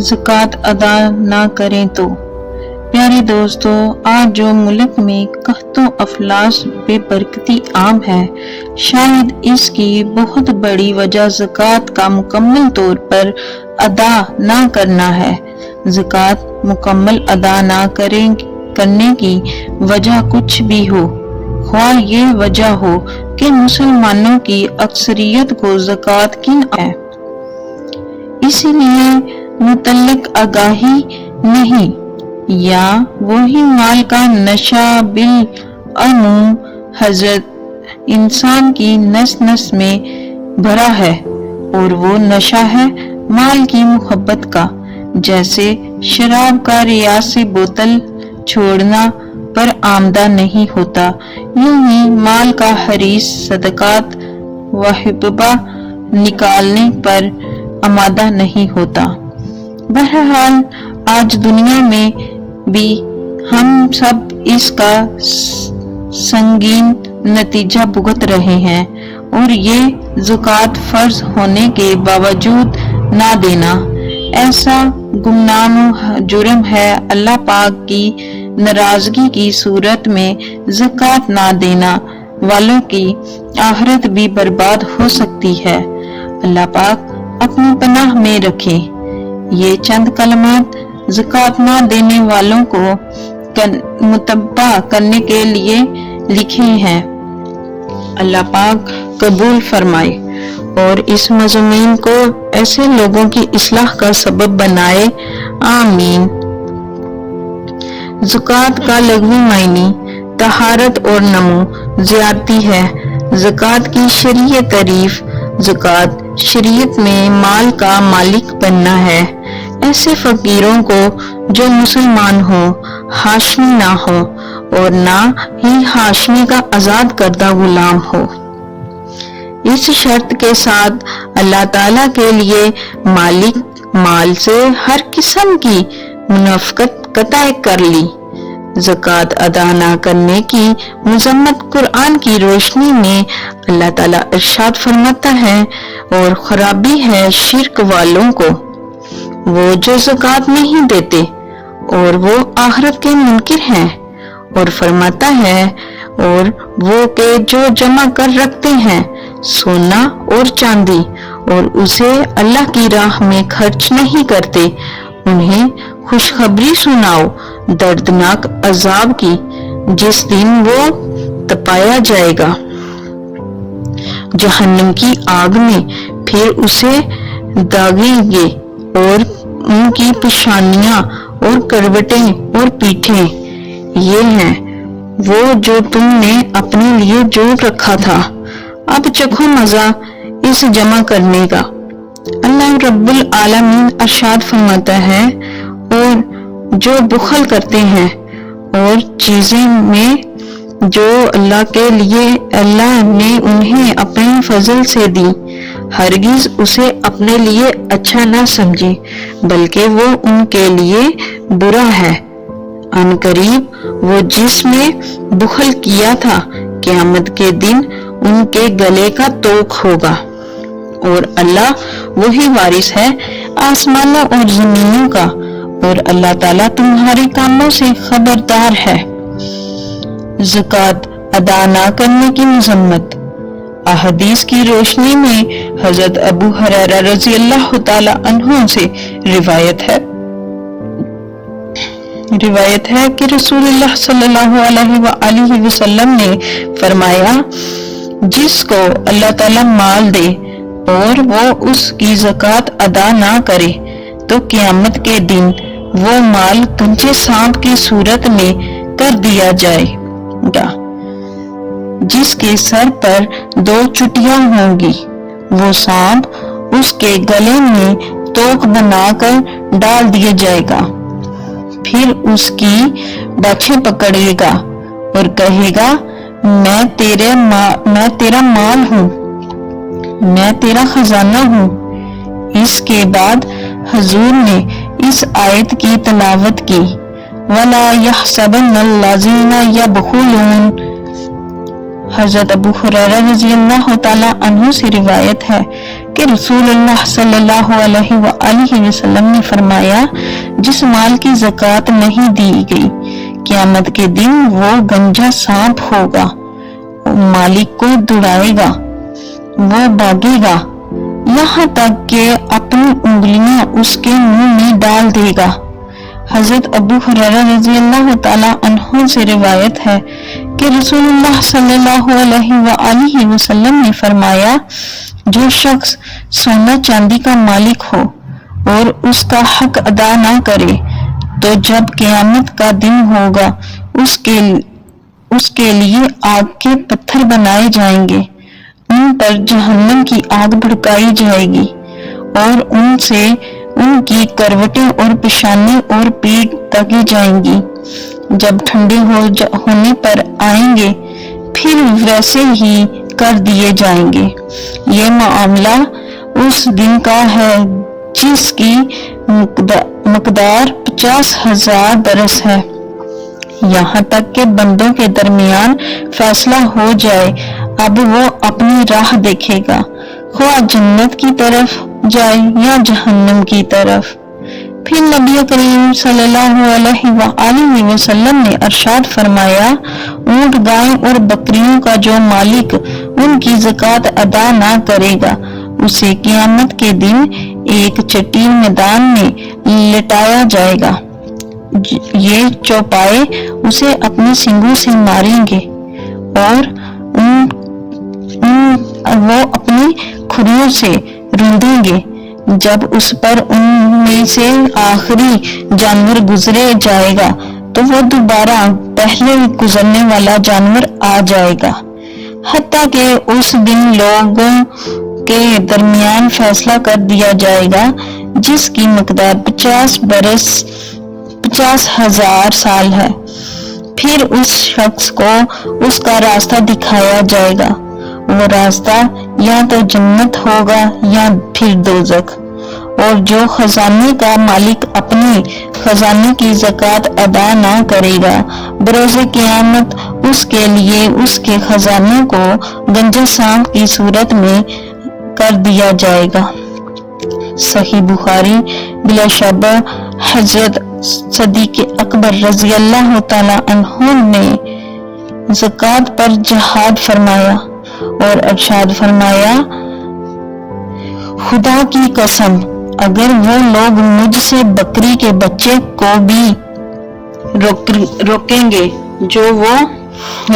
زکوٰۃ ادا نہ کریں تو۔ پیارے دوستو، آج جو ملک میں قحط و افلاس بے برکتی عام ہے، شاید اس کی بہت بڑی وجہ زکوٰۃ کا مکمل طور پر ادا نہ کرنا ہے۔ زکوٰۃ مکمل ادا نہ کرنے کی وجہ کچھ بھی ہو، خواہ یہ وجہ ہو کہ مسلمانوں کی اکثریت کو زکوٰۃ کی ہے، اسی لیے متعلق آگاہی نہیں، یا وہی مال کا نشہ بالعموم حضرت انسان کی نس نس میں بھرا ہے، اور وہ نشہ ہے مال کی محبت کا، جیسے شراب کا ریاض سے بوتل چھوڑنا پر آمدہ نہیں ہوتا، یوں ہی مال کا حریص صدقات و ہبہ نکالنے پر آمادہ نہیں ہوتا۔ بہرحال آج دنیا میں بھی ہم سب اس کا سنگین نتیجہ بھگت رہے ہیں، اور یہ زکوٰۃ فرض ہونے کے باوجود نہ دینا ایسا گمنام و جرم ہے۔ اللہ پاک کی ناراضگی کی صورت میں زکوٰۃ نہ دینا والوں کی آخرت بھی برباد ہو سکتی ہے۔ اللہ پاک اپنی پناہ میں رکھے۔ یہ چند کلمات زکوٰۃ نہ دینے والوں کو متبع کرنے کے لیے لکھے ہیں۔ اللہ پاک قبول فرمائے اور اس مضمون کو ایسے لوگوں کی اصلاح کا سبب بنائے، آمین۔ زکوٰۃ کا لغوی معنی طہارت اور نمو زیادتی ہے۔ زکوٰۃ کی شرعی تعریف: زکوٰۃ شریعت میں مال کا مالک بننا ہے، ایسے فقیروں کو جو مسلمان ہوں، ہاشمی نہ ہو، اور نہ ہی ہاشمی کا آزاد کردہ غلام ہو۔ اس شرط کے ساتھ اللہ تعالیٰ کے لیے مالک مال سے ہر قسم کی منافقت قطع کر لی۔ زکوٰۃ ادا نہ کرنے کی مذمت قرآن کی روشنی میں اللہ تعالیٰ ارشاد فرماتا ہے، اور خرابی ہے شرک والوں کو، وہ جو زکوٰۃ نہیں دیتے اور وہ آخرت کے منکر ہیں، اور فرماتا ہے، اور وہ کہ جو جمع کر رکھتے ہیں سونا اور چاندی اور اسے اللہ کی راہ میں خرچ نہیں کرتے، انہیں خوشخبری سناؤ دردناک عذاب کی، جس دن وہ تپایا جائے گا جہنم کی آگ میں، پھر اسے داغیں گے، اور ان کی پیشانیاں اور کروٹیں اور پیٹھیں یہ ہیں وہ جو تم نے اپنے لیے جوڑ رکھا تھا، اب چکھو مزہ اس جمع کرنے کا۔ اللہ رب العالمین ارشاد فرماتا ہے، اور جو بخل کرتے ہیں اور چیزیں میں جو اللہ کے لیے اللہ نے انہیں اپنے فضل سے دی، ہرگز اسے اپنے لیے اچھا نہ سمجھے، بلکہ وہ ان کے لیے برا ہے۔ ان قریب وہ جس میں بخل کیا تھا قیامت کے دن ان کے گلے کا توق ہوگا، اور اللہ وہی وارث ہے آسمانوں اور زمینوں کا، اور اللہ تعالیٰ تمہارے کاموں سے خبردار ہے۔ زکوٰۃ ادا نہ کرنے کی مذمت: احادیث کی روشنی میں حضرت ابو ہریرہ رضی اللہ تعالی عنہ سے روایت ہے کہ رسول اللہ صلی اللہ علیہ وآلہ وسلم نے فرمایا، جس کو اللہ تعالی مال دے اور وہ اس کی زکوٰۃ ادا نہ کرے تو قیامت کے دن وہ مال کنچے سانپ کی صورت میں کر دیا جائے گا، جس کے سر پر 2 چٹیاں ہوں گی، وہ سانپ اس کے گلے میں توق بنا کر ڈال دیا جائے گا، پھر اس کی باچھیں پکڑے گا اور کہے گا، میں تیرا مال ہوں، میں تیرا خزانہ ہوں۔ اس کے بعد حضور نے اس آیت کی تلاوت کی، وَلَا يَحْسَبَنَّ الَّذِينَ يَبْخُلُونَ حضرت ابو ہریرہ رضی اللہ تعالی عنہ سے روایت ہے کہ رسول اللہ صلی اللہ علیہ وآلہ وسلم نے فرمایا، جس مال کی زکوٰۃ نہیں دی گئی قیامت کے دن وہ گنجا سانپ ہوگا، مالک کو دوڑائے گا، وہ بھاگے گا یہاں تک کہ اپنی انگلیاں اس کے منہ میں ڈال دے گا۔ حضرت ابو ہریرہ رضی اللہ تعالی عنہ سے روایت ہے کہ رسول اللہ صلی اللہ علیہ وآلہ وسلم نے فرمایا، جو شخص سونا چاندی کا مالک ہو اور اس کا حق ادا نہ کرے تو جب قیامت کا دن ہوگا اس کے لیے آگ کے پتھر بنائے جائیں گے، ان پر جہنم کی آگ بھڑکائی جائے گی اور ان سے ان کی کروٹیں اور پیشانی اور پیٹھ داغی جائیں گی، جب ٹھنڈے ہونے پر آئیں گے پھر ویسے ہی کر دیے جائیں گے۔ یہ معاملہ اس دن کا ہے جس کی مقدار 50,000 برس ہے، یہاں تک کہ بندوں کے درمیان فیصلہ ہو جائے۔ اب وہ اپنی راہ دیکھے گا، خواہ جنت کی طرف جائے یا جہنم کی طرف۔ پھر نبی کریم صلی اللہ علیہ وآلہ وسلم نے ارشاد فرمایا، اونٹ، گائیں اور بکریوں کا جو مالک ان کی زکوٰۃ ادا نہ کرے گا اسے قیامت کے دن ایک چٹیل میدان میں لٹایا جائے گا، یہ چوپائے اسے اپنے سنگوں سے ماریں گے اور وہ اپنی کھریوں سے روندیں گے۔ جب اس پر ان میں سے آخری جانور گزرے جائے گا تو وہ دوبارہ پہلے گزرنے والا جانور آ جائے گا، حتیٰ کہ اس دن لوگوں کے درمیان فیصلہ کر دیا جائے گا جس کی مقدار 50 برس 50,000 سال ہے۔ پھر اس شخص کو اس کا راستہ دکھایا جائے گا، وہ راستہ یا تو جنت ہوگا یا پھر دوزخ، اور جو خزانے کا مالک اپنے خزانے کی زکوٰۃ ادا نہ کرے گا بروز قیامت اس کے لیے اس کے خزانے کو گنجا سانپ کی صورت میں کر دیا جائے گا۔ صحیح بخاری۔ بلا شبہ حضرت صدیق اکبر رضی اللہ تعالی عنہ نے زکوٰۃ پر جہاد فرمایا اور ارشاد فرمایا، خدا کی قسم اگر وہ لوگ مجھ سے بکری کے بچے کو بھی روکیں گے جو وہ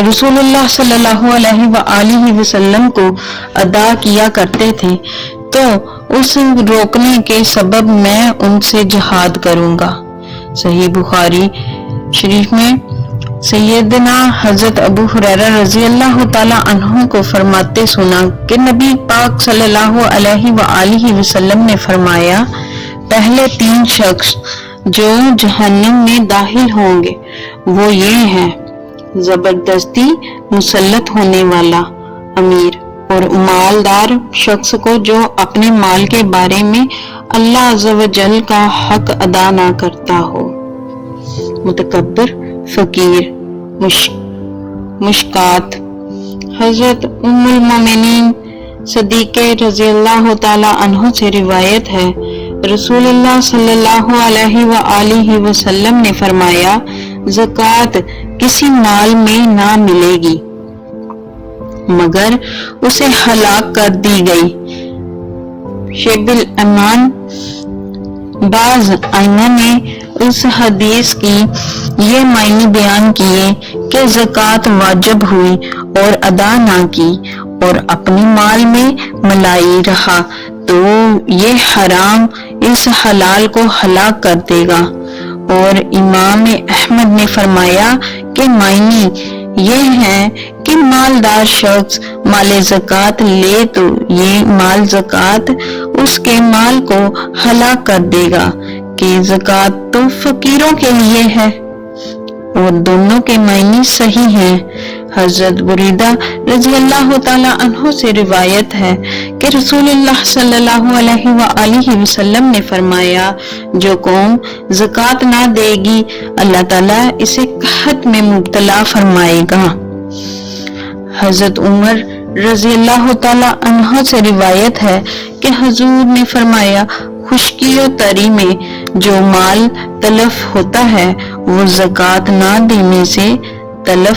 رسول اللہ صلی اللہ علیہ وآلہ وسلم کو ادا کیا کرتے تھے تو اس روکنے کے سبب میں ان سے جہاد کروں گا۔ صحیح بخاری شریف میں سیدنا حضرت ابو ہریرہ رضی اللہ تعالی عنہ کو فرماتے سنا کہ نبی پاک صلی اللہ علیہ وآلہ وسلم نے فرمایا، پہلے 3 شخص جو جہنم میں داخل ہوں گے وہ یہ ہیں، زبردستی مسلط ہونے والا امیر اور مالدار شخص کو جو اپنے مال کے بارے میں اللہ عز و جل کا حق ادا نہ کرتا ہو، متکبر فقیر۔ مشکات۔ حضرت ام المومنین صدیقہ رضی اللہ تعالی عنہ سے روایت ہے، رسول اللہ صلی اللہ علیہ وآلہ وسلم نے فرمایا، زکوٰۃ کسی مال میں نہ ملے گی مگر اسے ہلاک کر دی گئی۔ شیب الایمان۔ بعض ائمہ نے اس حدیث کی یہ معنی بیان کیے کہ زکوٰۃ واجب ہوئی اور ادا نہ کی اور اپنے مال میں ملائی رہا تو یہ حرام اس حلال کو ہلاک کر دے گا، اور امام احمد نے فرمایا کہ معنی یہ ہے کہ مالدار شخص مال زکوٰۃ لے تو یہ مال زکوٰۃ اس کے مال کو ہلاک کر دے گا کہ زکوٰۃ تو فقیروں کے لیے ہے، اور دونوں کے معنی صحیح ہیں۔ حضرت بریدہ رضی اللہ تعالی عنہ سے روایت ہے کہ رسول اللہ صلی اللہ علیہ وآلہ وسلم نے فرمایا، جو قوم زکوٰۃ نہ دے گی اللہ تعالیٰ اسے قحط میں مبتلا فرمائے گا۔ حضرت عمر رضی اللہ تعالی عنہ سے روایت ہے کہ حضور نے فرمایا، خشکی و تری میں جو مال تلف ہوتا ہے وہ زکوٰۃ نہ دینے سے تلف